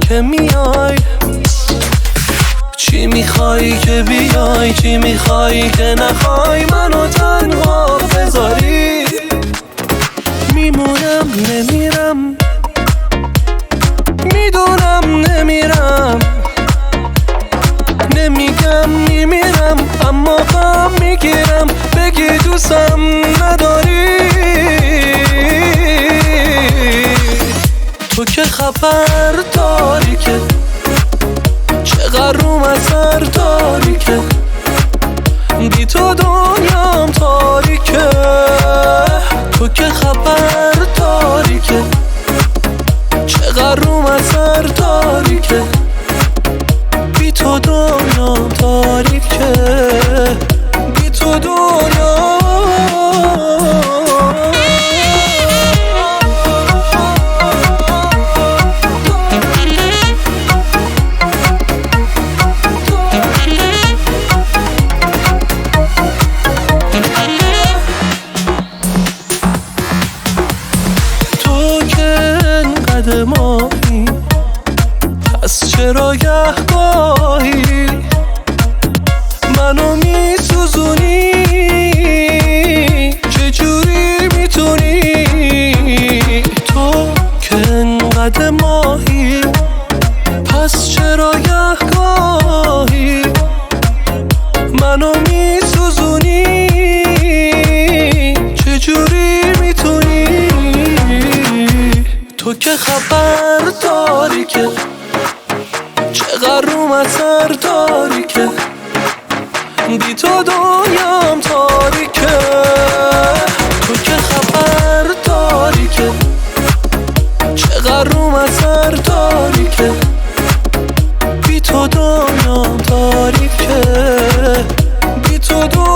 که میای؟ چی میخوایی که بیای؟ چی میخوایی که نخوای منو تنها بذاری؟ میمونم نمیرم، میدونم نمیرم، نمیگم میمیرم اما غم میگیرم بگی دوستم نداری. تو که خبر داری که چقدر روم اثر داری که بی تو دنیام تاریکه. تو که خبر داری که چقدر روم اثر داری که بی تو دنیام تاریکه، بی تو دنیام. ماهی پس چرا گهگاهی منو میسوزونی؟ چجوری میتونی؟ تو که انقدر ماهی پس چرا گهگاهی منو میسوزونی؟ چجوری میتونی؟ تو که خبر داری که چقدر روم اثر داری که بی تو دنیام تاریکه. تو که خبر داری که چقدر روم اثر داری که بی تو دنیام تاریکه، بی تو دنیام.